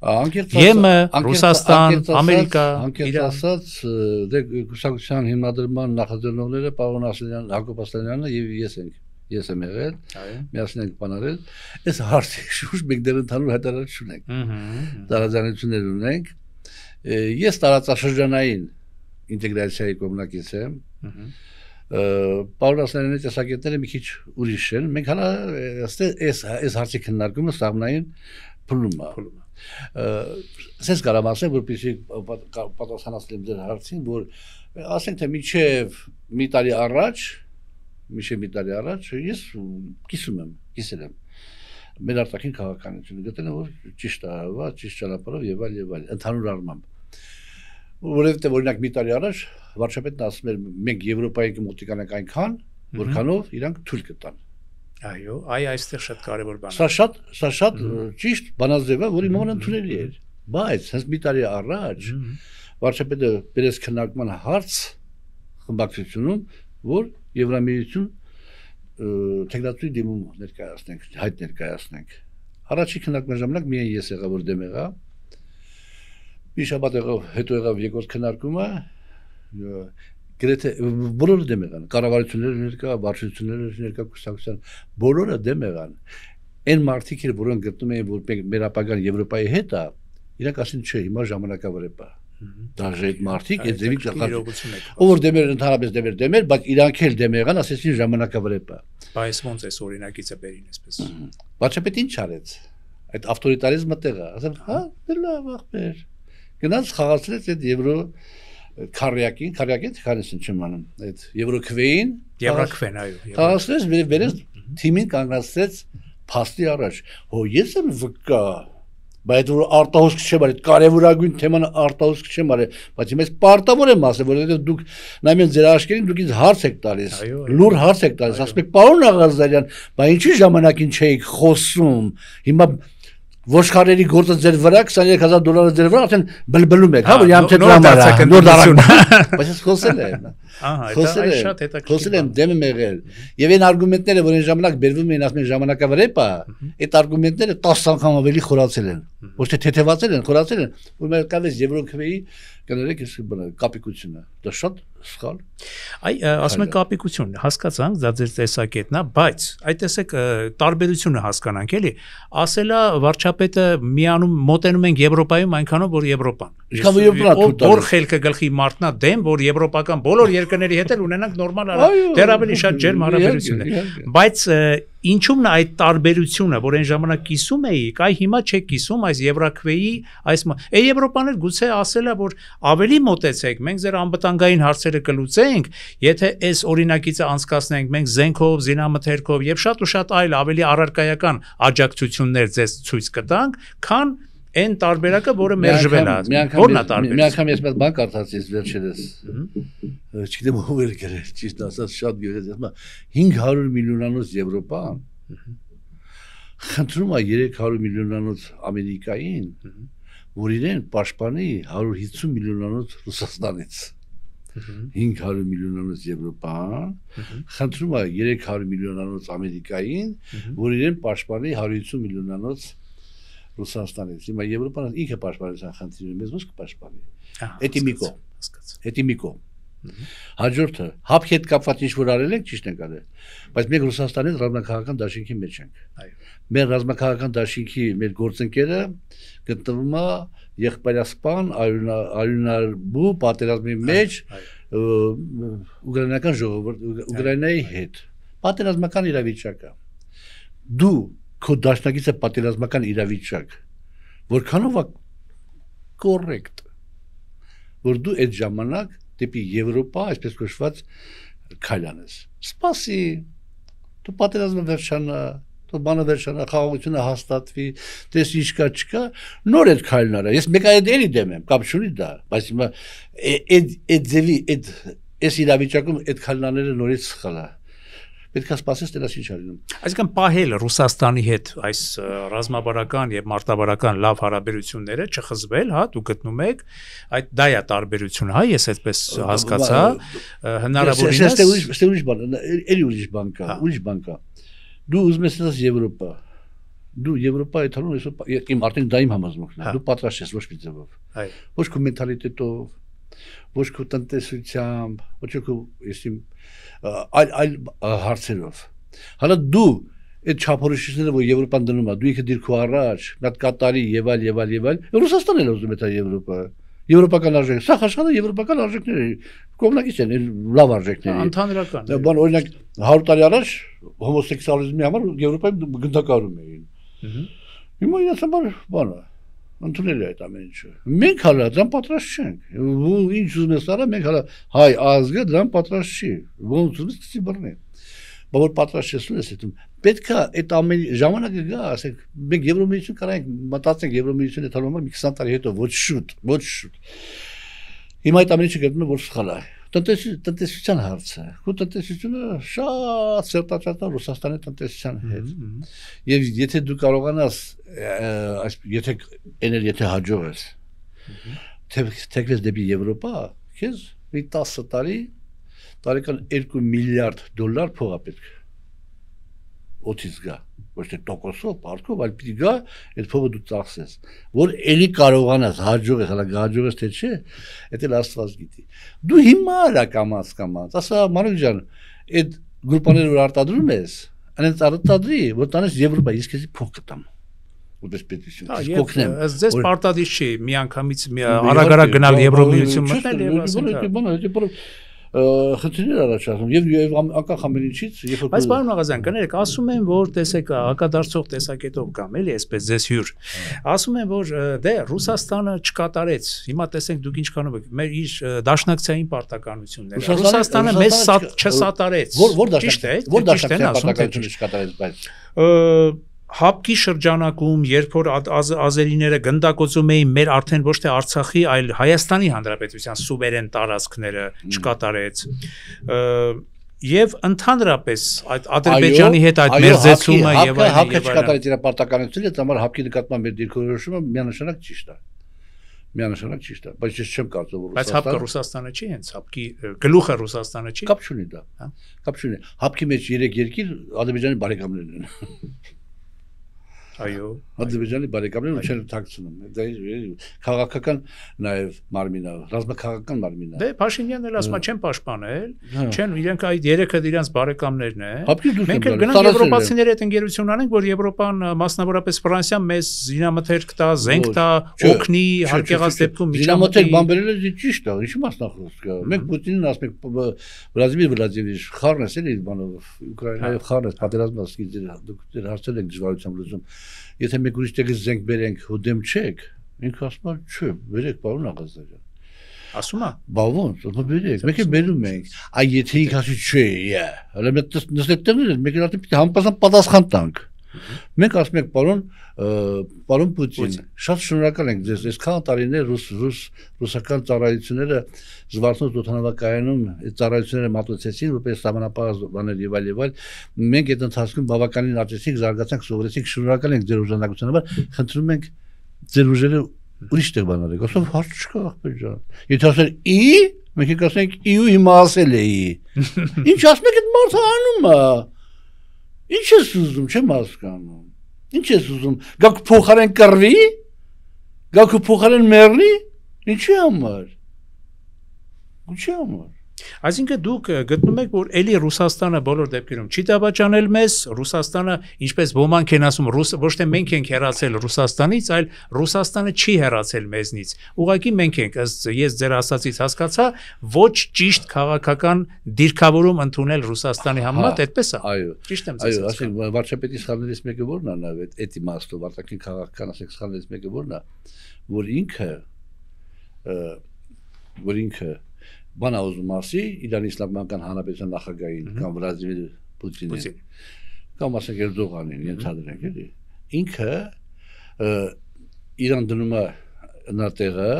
ԵՄ, Ռուսաստան, Ամերիկա, Իրան, ասած, դե կուսակցության հիմնադրման նախաձեռնողները պարոն Հակոբ Ասլանյանը եւ ես եմ եղել, միասին ենք բանարել, այս հարցի շուրջ մենք դեռ ընդհանուր հայտարարություն ունենք, տարաձայնություններ ունենք, ես տարածաշրջանային ինտեգրացիայի կողմնակից եմ, պարոն Ասլանյանի տեսակետները մի քիչ ուրիշ են, մենք հալա այս հարցի քննարկումը սահմանային փլում է։ Սենց կարամ ասեմ, որպեսզի պատասխանացնեմ ձեր հարցին, որ ասենք թե մինչև մի տարի առաջ ես կիսել եմ մեր արտաքին քաղաքականությունը, գտել եմ, որ ճիշտ է, ճիշտ ճանապարհով եւ այլ, ընդհանուր առմամբ։ Որովհետեւ օրինակ մի տարի առաջ վարչապետն ասում էր մենք Եվրոպայի կմոտիկանանք այնքան, որքանով իրանք թույլ կտան։ Այո, այստեղ շատ կարևոր բան է։ Սա շատ ճիշտ բանաձև է, որի մոմն ընդունելի էր։ Բայց հենց մի տարի առաջ վարչապետը բերեց քննարկման հարց խմբակցությունում, որ Եվրամիություն թեկնածուի դիմում ներկայացնենք։ Առաջի քննարկման ժամանակ միայն ես եղա, որ դեմ եղա։ Մի շաբաթ հետո եղավ երկրորդ քննարկումը, գրեթե բոլորը դեմ եղան, կառավարությունները ներկա, վարչությունները ներկա, կուսակցության բոլորը դեմ եղան։ Այն մարդիկ, որոնք գտնում էին, որ մեր ապագան Եվրոպայի հետ է, իրանք ասին չէ, հիմա ժամանակավրեպ է։ Դաժե այդ մարդիկ այդ ձևի կախարդություն եք։ Ով որ դեմ էր ընդհանրապես դեմ էր, բայց իրանք էլ դեմ եղան, ասեցին ժամանակավրեպ է։ Բայց ոնց էս օրինակիցը բերին այսպես։ Վարչապետը ինչ արեց։ Այդ ավտորիտարիզմը տեղը, ասել, հա, դե լավ ախպեր։ Գնաց խաղացրեց այդ Եվրո քարյակին, քանիսն չեմ անում, այդ Եվրոքվեին, Եվրոքվեն, այո։ Խաղացրեց, վերես թիմին կանգնացրեց փաստի առաջ։ Հո ես եմ վկա, բայց որ արտահոսք չեմ արել, կարևորագույն թեման արտահոսք չեմ արել, բայց ես պարտավոր եմ ասել, որովհետև դուք նայում եք ձեր աշկերտին, դուք ինձ հարց եք տալիս, լուր հարց եք տալիս, ասում եք պարոն Աղազարյան, բայց ինչի ժամանակին չէիք խոսում, հիմա ոչխարների գործը ձեր վրա, $23,000 ձեր վրա, արդեն բլբլում եք, հա, որ յամչետ համար է, նոր դարակում, բայց ես խոսել եմ, խոսել եմ դեմ եմ եղել։ Եվ այն արգումենտները, որ այն ժամանակ բերվում էին ասում ժամանակավրեպա, այդ արգումենտները 10 անգամ ավելի խորացել են։ Ոչ թե թեթևացել են, խորացել են, որ մեր կալես Եվրոպայի կներեք այս կապիկությունը, դա շատ սխալ։ Այ ասում են կապիկություն, հասկացանք, դա ձեր տեսակետն է, բայց այդ տեսեք տարբերությունը հասկանանք, էլի, ասելա վարչապետը միանում մոտենում ենք Եվրոպայում այնքանով, որ Եվրոպան։ Որ խելքը գլխի մարդնա դեմ, որ եվրոպական բոլոր երկրների հետ էլ ունենանք նորմալ դեռ ավելի շատ ջերմ հարաբերություններ։ Բայց ինչու՞մն է այդ տարբերությունը, որ այն ժամանակ կիսում էիք, այ հիմա չեք կիսում այս Եվրաքվեի, այս Եվրոպան էլ գուցե ասելա, որ ավելի մոտեցեք, մենք ձեր անվտանգային հարցերը կլուծենք, եթե այս օրինակիցը անցկացնենք մենք զենքով, զինամթերքով եւ շատ ու շատ այլ ավելի առարկայական աջակցություններ ձեզ ցույց կտանք, քան այն տարբերակը, որը մերժվել է։ Որն է տարբերակը։ Մի անգամ ես մեծ բան կարդացի վերջերս։ Չգիտեմ ով էր գրել, ճիշտ ասած շատ գյուղից, ասում է 500 միլիոնանոց Եվրոպա խնդրում է 300 միլիոնանոց Ամերիկային, որ իրեն պաշտպանի 150 միլիոնանոց Ռուսաստանից։ 500 միլիոնանոց Եվրոպան խնդրում է 300 միլիոնանոց Ամերիկային, որ իրեն պաշտպանի 150 միլիոնանոց Ռուսաստանից։ Հիմա Եվրոպան ինքը պաշտպանության խնդիրը մեզ ո՞նց կպաշտպանի։ Էտիմիկո։ Հաջորդը հապքի հետ կապված ինչ որ արել ենք, ճիշտ ենք արել, բայց մենք Ռուսաստանից ռազմաքաղաքական դաշինքի մեջ ենք։ Մեր ռազմաքաղաքական դաշինքի մեր գործընկերը գտնվում է եղբայրասպան արյունարբու պատերազմի մեջ ուկրաինական ժողովուրդ Ուկրաինայի հետ։ Պատերազմական իրավիճակը։ Դու քո դաշնակիցը պատերազմական իրավիճակ, որքանով է կոռեկտ, որ դու այդ ժամանակ դեպի Եվրոպա, այսպես կոչված քայլ անես։ Սպասի, դու պատերազմը վերջանա, դու բանը վերջանա, խաղաղությունը հաստատվի, դες ինչ կա չկա, նոր այդ քայլն արա։ Ես մեկ այդ էլի դեմ եմ, կապ չունի դա, բայց հիմա այդ ձևի, այս իրավիճակում այդ քայլն աները նորից սխալ է։ Պետք է սպասես դեռ ինչ արինում։ Այսինքն պահել Ռուսաստանի հետ այս ռազմավարական եւ մարտավարական լավ հարաբերությունները չխզվել, հա, դու գտնում եք, այդ դա է տարբերությունը, հա, ես այդպես հասկացա, հնարավորինս ուրիշ բան, էլի ուրիշ բան կա։ Դու ուզում ես ասես Եվրոպա։ Դու Եվրոպայի թվում ես իմ արդեն դա իմ համոզմունքն է։ Դու պատրաստ ես ոչ մի ձևով։ Ոչ քո մենտալիտետով, ոչ քո տնտեսությամբ, ոչ քո եսիմ այլ հարցերով։ Հələ դու այդ չափորոշիչները, որ Եվրոպան դնում է, դու ինքը դիրքու առաջ, մատ Կատարի եւ այլ, Ռուսաստանն էլ ուզում է դա Եվրոպա։ Եվրոպական արժեք, սա աշխարհը եվրոպական արժեքներ է, կողմնակից են, լավ արժեքներ։ Ընդհանրական։ Բան օրինակ 100 տարի առաջ հոմոսեքսուալիզմի համար Եվրոպայում գնդակարում էին։ Հիմա իրաց համար բանը ընդունել է այդ ամեն ինչը։ Մենք հələ դրան պատրաստ չենք։ Ու ինչ ուզում ես արա, մենք հələ հայ ազգը դրան պատրաստ չի։ Ոնց ուզում ես բռնի։ Բայց որ պատրաստ ես ունես այդում։ Պետք է այդ ամեն ժամանակը գա, ասենք, մենք Եվրոմիություն կարանք մտածենք Եվրոմիությունը թալում մի 20 տարի հետո ոչ շուտ։ Հիմա այդ ամեն ինչը գտնում որ սխալ է։ Տնտեսության հարցը։ Քո տնտեսությունը շատ սերտաճած է Ռուսաստանի տնտեսության հետ։ Եվ եթե դու կարողանաս եթե հաջող ես թեկվես դեպի Եվրոպա, քեզ մի 10 տարի տարեկան $2 միլիարդ փող է պետք։ Օթից գա, ոչ թե տոկոսով, պարտքով, այլ պիտի գա, այդ փողը դու ծախսես, որ էլի կարողանաս հաջող ես, հələ հաջող ես թե չէ, այդ էլ Աստված գիտի։ Դու հիմա արա կամաց, ասա Մանուկ ջան, այդ գրուպաները որ արտադրում ես, այնց արտադրի, որ տանես Եվրոպա, ես քեզ փող կտամ։ Որպես պետություն, ես կօգնեմ։ Ձեզ պարտադիր չի միանգամից արագ գնալ Եվրոմիություն մտնել եւ ասել։ Խնդիրներ առաջացնում եւ անկախ ամեն ինչից Բայց պարոն Աղազյան, կներեք, ասում են, որ տեսեք հակադարձող տեսակետով կամ էլի այսպես ձեզ հյուր։ Ասում են, որ դե Ռուսաստանը չկատարեց։ Հիմա տեսեք դուք ինչքանով եք մեր իր դաշնակցային պարտականությունները։ Ռուսաստանը մեզ չսատարեց։ Ճիշտ է, որ դաշնակցային պարտականությունը չկատարեց, բայց Հապկի շրջանակում, երբ որ ազերիները գնդակոծում էին մեր արդեն ոչ թե Արցախի, այլ Հայաստանի Հանրապետության սուվերեն տարածքները չկատարեց, եւ ընդհանրապես այդ Ադրբեջանի հետ այդ մերձեցումը եւ այլն։ Հապկը չկատարեց իր պարտականությունը, այդ համար հապկի նկատմամբ մեր դիրքորոշումը միանշանակ ճիշտ է։ Միանշանակ ճիշտ է, բայց ես չեմ կարծում որ Բայց հապկը Ռուսաստանը չի, հենց հապկի գլուխը Ռուսաստանը չի։ Կապ չունի դա։ Կապ չունի։ Հապկի մեջ 3 երկիր Ադրբեջանի բարեկամներն են։ Այո։ Ադրբեջանի բարեկամներն ու չեն թաքցնում։ Դա քաղաքական նաև մարմին է, ռազմաքաղաքական մարմին է։ Դե Փաշինյանն էլ ասում է չեն պաշտպանել, չեն իրենք այդ երեքը իրենց բարեկամներն են։ Մենք էլ գնանք եվրոպացիների հետ ընկերություն անենք, որ Եվրոպան մասնավորապես Ֆրանսիան մեզ զինամթերք տա, զենք տա, օգնի, հարկեղած դեպքում միջամտել բան բերել է ճիշտ է, ինչի մասնախոս կա։ Մենք Պուտինին ասում ենք Վլադիմիր խառնես էլի բանով Ուկրաինայով խառնես պատերազմը դուք հարցել եք դժվարությամբ լուծում։ Եթե մեկ ուրիշ տեղից զենք բերենք ու դեմ չեք, ինքը ասում է չէ, բերեք պարոն Աղազարյան։ Ասում է։ Բա ոնց, ո՞ւմ բերեք։ Մեկ է բերում ենք։ Այ եթե ինքը ասի չէ, հələ մենք նստեք տեղից, մեկ էլ արդեն պիտի համապատասխան պատասխան տանք։ Մենք ասում ենք պարոն Պուտին, շատ շնորհակալ ենք ձեզ, այսքան տարիներ ռուսական ծառայությունները զվարթնոց օդանավակայանում այդ ծառայությունները մատուցեցին, որպես սահմանապահ բաներ եւ այլ, մենք այդ ընթացքում բավականին աճեցինք, զարգացանք, սովորեցինք, շնորհակալ ենք ձեր ուժանակության համար, խնդրում ենք ձեր ուժերը ուրիշ տեղ բանալեք, ասում հարց չկա ախպեր ջան։ Եթե ասել մենք կասենք ու հիմա ասել էի։ Ինչ ասում եք այդ մարդը անում է։ Ինչ ես ուզում, չեմ հասկանում։ Ինչ ես ուզում, գաք փոխարեն կռվի, գաք փոխարեն մեռնի, ինչի համար։ Ինչի համար։ Այսինքն դուք գտնում եք, որ էլի Ռուսաստանը բոլոր դեպքերում չի դավաճանել մեզ, Ռուսաստանը, ինչպես ոմանք են ասում, ոչ թե մենք ենք հեռացել Ռուսաստանից, այլ Ռուսաստանը չի հեռացել մեզնից։ Ուղղակի մենք ենք, ես ձեր ասածից հասկացա, ոչ ճիշտ քաղաքական դիրքավորում ընդունել Ռուսաստանի համար, այդպես է։ Այո։ Ճիշտ եմ ասում։ Այո, ասենք վարչապետի սխալներից մեկը որն է նաև այդ իմաստով, արտաքին քաղաքական ասենք սխալներից մեկը որն է, որ ինքը բան ուզում ասի Իրանի Իսլամական Հանրապետության նախագահին կամ Վլադիմիր Պուտինին կամ ասենք Էրդողանին ենթադրենք էլի ինքը Իրան դնում է նա տեղը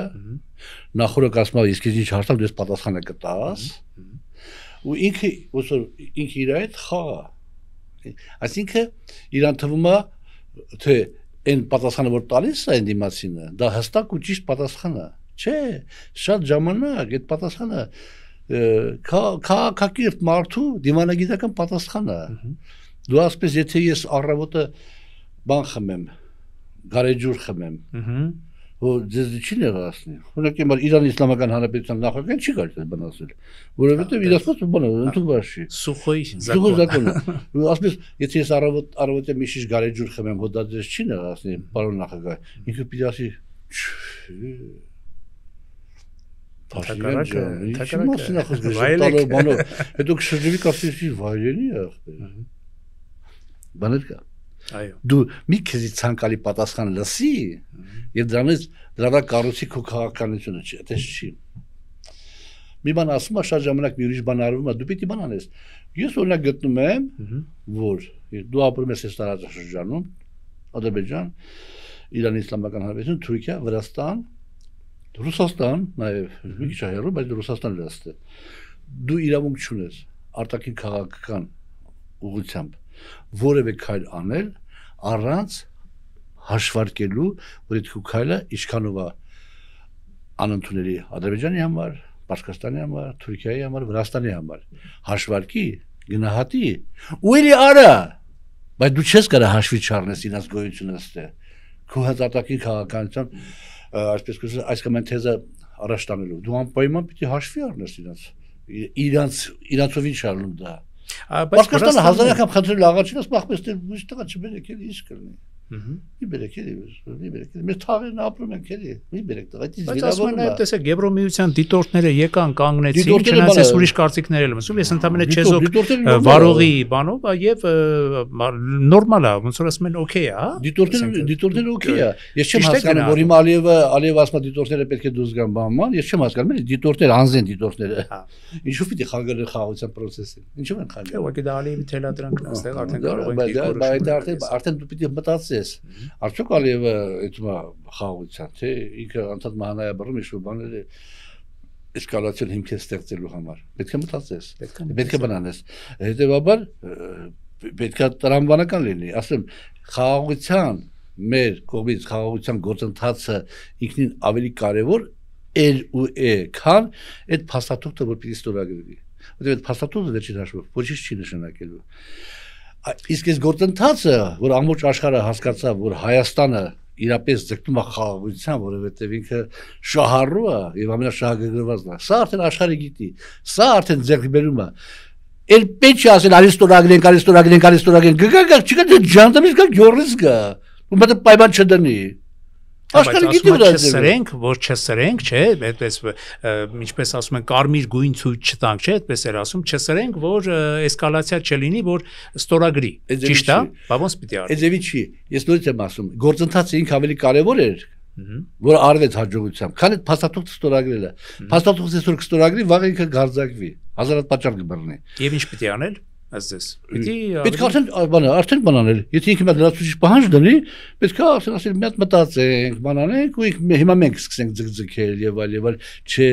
նախորդ ասում է իսկ ինչ հարցով դες պատասխանը կտաս ու ինքը իր այդ խաղա այսինքն Իրան թվում է թե այն պատասխանը որ տալիս է այն դիմացինը դա հստակ ու ճիշտ պատասխան է Չէ, շատ ժամանակ այդ պատասխանը քաղաքակիրթ մարդու դիվանագիտական պատասխան է։ Դու ասես եթե ես առավոտը բան խմեմ, գարեջուր խմեմ, որ ձեզ չի ներասնի։ Օրինակ իմար Իրանի Իսլամական Հանրապետության նախագահն չի կարելի բան ասել, որովհետև իր ասած բանը ընդունված չի։ Սուխոյ закон։ Ասես եթե ես առավոտը մի շիշ գարեջուր խմեմ, հո դա ձեզ չի ներասնի, պարոն նախագահ։ Ինքը պիտի ասի Հետո կշրջվի կասեցի վայրենի ախպեր բաներ կա դու մի քեզի ցանկալի պատասխան լսի եւ դրա կառուցի քո քաղաքականությունը չի այդպես չի մի բան ասում է շատ ժամանակ մի ուրիշ բան արվում է դու պիտի բան անես ես օրինակ գտնում եմ որ դու ապրում ես այս տարածաշրջանում Ադրբեջան Իրանի Իսլամական Հանրապետություն Թուրքիա Վրաստան Ռուսաստան, նաև մի քիչ հեռու, բայց Ռուսաստան լաստ է։ Դու իրավունք չունես արտաքին քաղաքական ուղղությամբ որևէ քայլ անել առանց հաշվարկելու, որ այդ քայլը ինչքանով է անընդունելի Ադրբեջանի համար, Պարսկաստանի համար, Թուրքիայի համար, Վրաստանի համար։ Հաշվարկի, գնահատի, ու էլի արա, բայց դու չես կարող հաշվի չառնես իրաց գոյությունը ստե։ Քո հազարտակին քաղաքականության այսպես կոչված այս կամ այն թեզը առաջ տանելու դու անպայման պիտի հաշվի առնես իրանցով ինչ առնում դա Պարսկաստանը հազար անգամ խնդրել աղաչին ասում ախպես դե ոչ տղա չբերեք էլի ինչ կլինի մի բերեք էլի մեր թաղերն ապրում են էլի մի բերեք տղա դա բայց ասում են նաև տեսեք Եվրոմիության դիտորդները եկան կանգնեցին չնայած ես ուրիշ կարծիքներ եմ ասում ես ընդամենը չեզոք վարողի բանով եւ նորմալ է ոնց որ ասում են օքեյ է հա դիտորդները օքեյ է ես չեմ հասկանում որ հիմա Ալիևը ասում է դիտորդները պետք է դուրս գան բանման ես չեմ հասկանում էլի դիտորդները անձեն դիտորդները ինչու պիտի խանգարեն խաղաղության process-ին ինչու են խանգարում ուղղակի դա Ալիևի թելադրանքն է այստեղ արդեն կարող ենք արդեն դու պիտի մտածես արդյոք Ալիևը այդմա խաղաղության թե ինքը անդադ մահանայաբռնում ինչ որ բաներ էսկալացիոն հիմք է ստեղծելու համար պետք է մտածես պետք է բանանես հետեւաբար պետք է տրամաբանական լինի ասեմ խաղաղության մեր կողմից խաղաղության գործընթացը ինքնին ավելի կարևոր ու քան այդ փաստաթուղթը որ պիտի ստորագրվի որովհետև այդ փաստաթուղթը վերջին հաշվով ոչինչ չի նշանակելու իսկ այս գործընթացը որ ամբողջ աշխարհը հասկացավ որ Հայաստանը իրապես ձգտում է խաղաղության որովհետև ինքը շահառու է եւ ամենաշահագրգռվածն է սա արդեն աշխարհը գիտի սա արդեն ձեռք բերում է el pechi asel aristoragen գգա չկա դե ջանդամից կա գյորից գա ու մտը պայման չդնի աշխարհը գիտի որ չսրենք չէ այդպես ինչպես ասում են կարմիր գույն ցույց չտանք չէ այդպես էր ասում չսրենք որ էսկալացիա չլինի որ ստորագրի ճիշտ է բա ոնց պիտի արվի Էջևի չի ես նորից եմ ասում գործընթացը ինքը ավելի կարևոր էր որ արվեց հաջողությամբ քան այդ փաստաթուղթը ստորագրելը փաստաթուղթը այսօր կստորագրի վաղ ինքը գարձակվի հազարատ պատճառ կբռնի եւ ինչ պիտի անել ասես պետք է արդեն բան անել եթե ինքը մտ լրացուցիչ պահանջ դնի պետք է արդեն ասել մի հատ մտածենք բան անենք ու հիմա մենք սկսենք ձգձգել եւ այլ չէ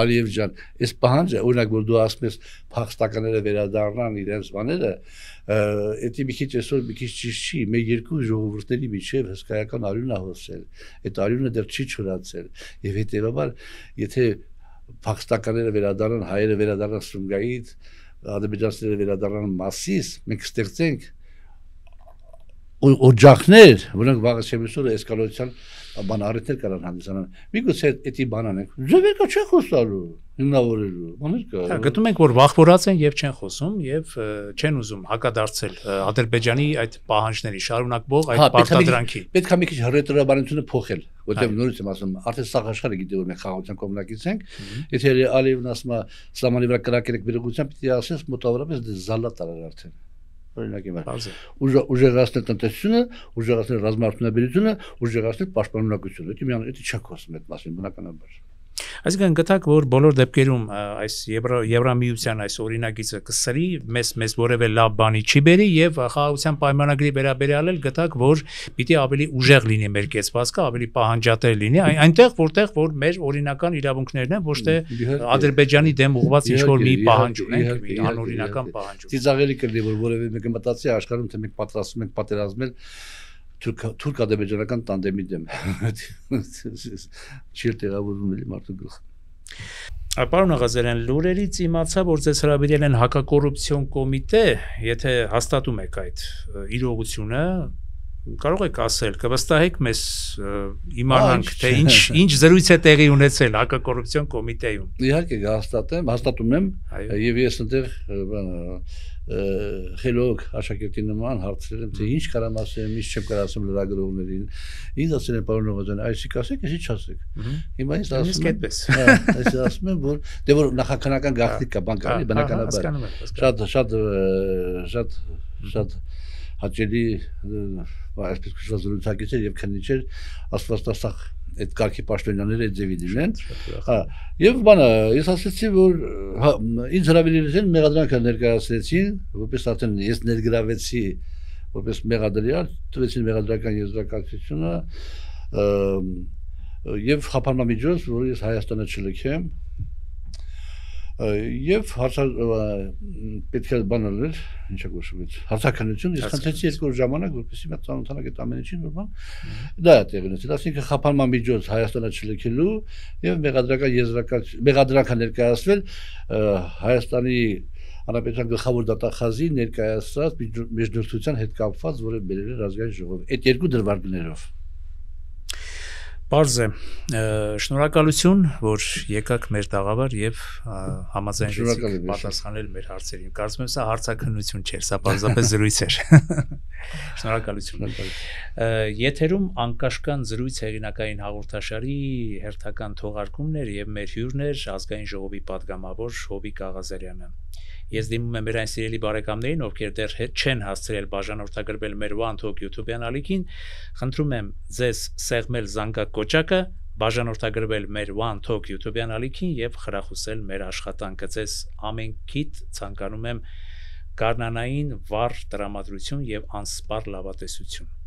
Ալիև ջան այս պահանջը օրինակ որ դու ասում ես փախստականները վերադառնան իրենց բաները Էդի մի քիչ այսօր մի քիչ ճիշտ չի մեր երկու ժողովուրդների միջև հսկայական արյուն է հոսել այդ արյունը դեռ չի չորացել եւ հետեւաբար եթե փախստականները վերադառնան հայերը վերադառնան Սումգայից ադրբեջանցիները վերադառնան Մասիս մենք ստեղծենք օջախներ որոնք վաղը շեմեսուրը էսկալացիան բան առիթներ կարան հանդիսանան միգուցե էդի բան անենք ձևեր կա չեն խոսալու հիմնավորելու բաներ կա գտնում ենք որ վախվորած են եւ չեն խոսում եւ չեն ուզում հակադարձել Ադրբեջանի այդ պահանջների շարունակվող այդ պարտադրանքի պետք է մի քիչ հռետորաբանությունը փոխել որտեղ նորից եմ ասում արդեն սաղ աշխարհը գիտի որ մենք խաղաղության կողմնակից ենք եթե Ալիևն ասում է սահմանի վրա կրակել եք բերողությամբ պիտի ասես մոտավորապես զալատ արար արդեն օրինակ իմ ուժեղացնել տնտեսությունը, ուժեղացնել ռազմարտունաբերությունը, ուժեղացնել պաշտպանունակությունը։ Դա չի խոսում այդ մասին բնականաբար։ Այսինքն գտակ որ բոլոր դեպքերում այս Եվրամիության այս օրինագիծը կսրի մեզ որևէ լավ բանի չի բերի եւ խաղաղության պայմանագրի վերաբերյալ էլ գտակ որ պիտի ավելի ուժեղ լինի մեր կեցվածքը, ավելի պահանջատեր լինի այնտեղ որտեղ որ մեր օրինական իրավունքներն են ոչ թե Ադրբեջանի դեմ ուղղված ինչ որ մի պահանջ ունենք, մի անօրինական պահանջ։ Ծիծաղելի կլինի որ որևէ մեկը մտածի աշխարհում թե մենք պատրաստվում ենք պատերազմել թուրք-ադրբեջանական տանդեմի դեմ չի տեղավորվում էլի մարդու գլխ Պարոն Աղազարյան լուրերից իմացա որ ձեզ հրավիրել են հակակոռուպցիոն կոմիտե եթե հաստատում եք այդ իրողությունը կարող եք ասել կվստահեք մեզ իմանանք թե ինչ զրույց է տեղի ունեցել հակակոռուպցիոն կոմիտեում Իհարկե հաստատում եմ եւ ես այնտեղ խելոք աշակերտի նման հարցրել եմ թե ինչ կարամ ասեմ, ինչ չեմ կարող ասեմ լրագրողներին։ Ինձ ասել են պարոն Աղազարյան, այս ասեք, այս չասեք։ Հիմա ես ասում եմ, այս ասում եմ, որ դե որ նախաքանական գաղտնիք կա, բան կա, բնականաբար։ Շատ հաճելի այսպես կոչված զրուցակիցեր եւ քննիչեր աստվածտասախ այդ կարգի պաշտոնյաները այդ ձևի դիմեն։ Եվ բանը ես ասացի որ ինձ հրավիրեցին մեղադրանքը ներկայացրեցին, որպես արդեն ես ներգրավեցի որպես մեղադրյալ, տվեցին մեղադրական եզրակացությունը եւ խափանամիջոց, որ ես Հայաստանը չլքեմ եւ պետք է բան անել, ինչա գոչվում հարցականություն, ես խնդրեցի երկու ժամանակ, որպեսզի մտ ծանոթանաք այդ ամեն ինչին, որ բան դա է տեղի ունեցել, ասինքն խափանման միջոց Հայաստանը չլքելու եւ մեղադրանքը ներկայացվել Հայաստանի Հանրապետության գլխավոր դատախազի ներկայացրած միջնորդության հետ կապված, որը բերել էր ազգային ժողով, այդ երկու դրվագներով Պարզ է, շնորհակալություն, որ եկաք մեր տաղավար եւ համաձայնվեցիք պատասխանել մեր հարցերին։ Կարծում եմ սա հարցաքննություն չէր, սա պարզապես զրույց էր։ Շնորհակալություն։ Եթերում անկաշկան զրույց հեղինակային հաղորդաշարի հերթական թողարկումներ եւ մեր հյուրներ ազգային ժողովի պատգամավոր Հովիկ Աղազարյանը։ Ես դիմում եմ մեր այն սիրելի բարեկամներին, ովքեր դեռ չեն հասցրել բաժանորդագրվել մեր One Talk YouTube-յան ալիքին, խնդրում եմ ձեզ սեղմել զանգակոճակը, բաժանորդագրվել մեր One Talk YouTube-յան ալիքին եւ խրախուսել մեր աշխատանքը։ Ձեզ ամենքիդ ցանկանում եմ գարնանային վառ տրամադրություն եւ անսպառ լավատեսություն։